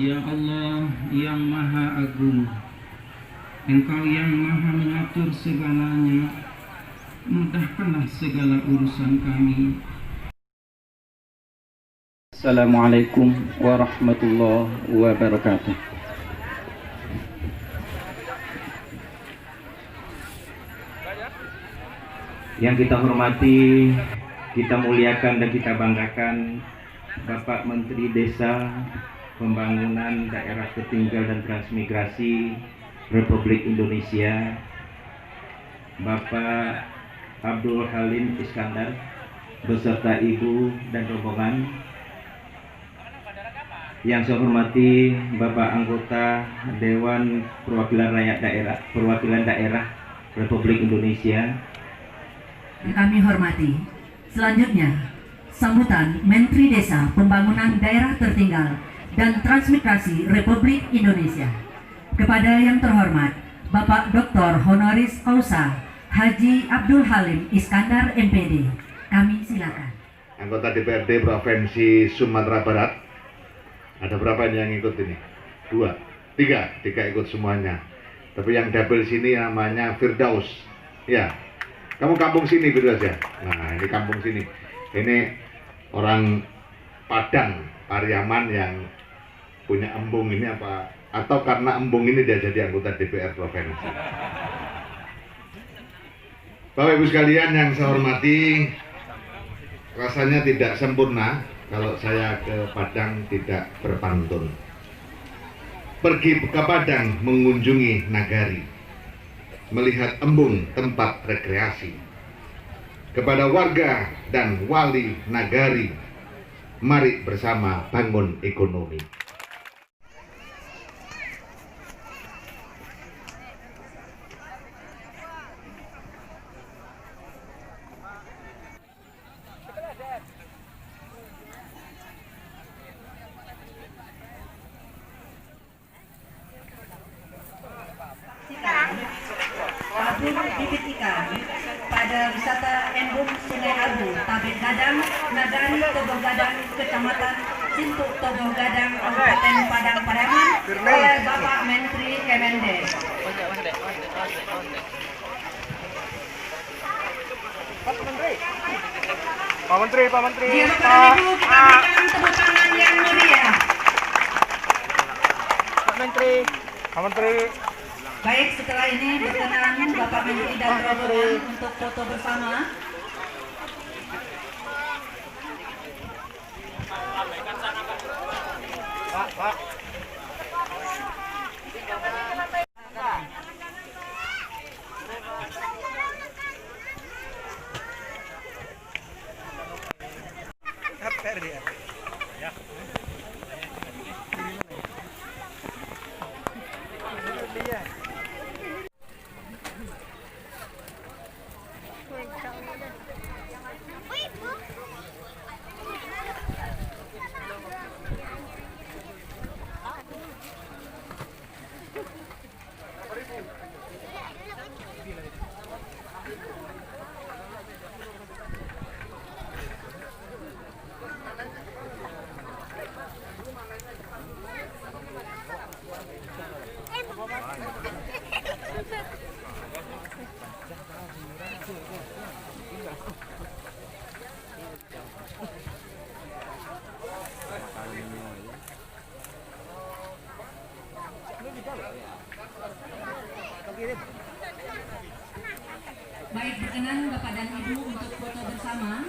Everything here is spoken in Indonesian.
Ya Allah yang Maha Agung, Engkau yang Maha mengatur segalanya, mudahkanlah segala urusan kami. Assalamualaikum warahmatullahi wabarakatuh. Yang kita hormati, kita muliakan dan kita banggakan Bapak Menteri Desa, Pembangunan Daerah Tertinggal dan Transmigrasi Republik Indonesia, Bapak Abdul Halim Iskandar beserta Ibu dan rombongan. Yang saya hormati Bapak Anggota Dewan Perwakilan Rakyat Daerah Republik Indonesia. Kami hormati. Selanjutnya, sambutan Menteri Desa, Pembangunan Daerah Tertinggal dan Transmigrasi Republik Indonesia. Kepada yang terhormat Bapak Dr. Honoris Causa Haji Abdul Halim Iskandar MPD, kami silakan. Anggota DPRD Provinsi Sumatera Barat. Ada berapa yang ikut ini? 2, 3 ikut semuanya. Tapi yang double sini namanya Firdaus. Ya, kamu kampung sini Firdaus ya. Nah, ini kampung sini. Ini orang Padang, Pariaman yang punya embung ini apa? Atau karena embung ini dia jadi anggota DPR Provinsi. Bapak Ibu sekalian yang saya hormati, rasanya tidak sempurna kalau saya ke Padang tidak berpantun. Pergi ke Padang mengunjungi nagari, melihat embung tempat rekreasi. Kepada warga dan wali nagari, mari bersama bangun ekonomi. Bibit ikan pada wisata embung Sungai Abu, Tabek Gadang, Nagari Togoh Gadang, Kecamatan Sintuk Togoh Gadang, Kabupaten Padang Pariaman oleh Bapak Menteri Kemendes. Pak Menteri. Iya, Bapak Ibu, kita berikan tepuk tangan yang meriah. Pak Menteri. Baik, setelah ini berkenan Bapak Menteri dan rombongan untuk foto bersama. Pak. Baik, berkenan Bapak dan Ibu untuk foto bersama.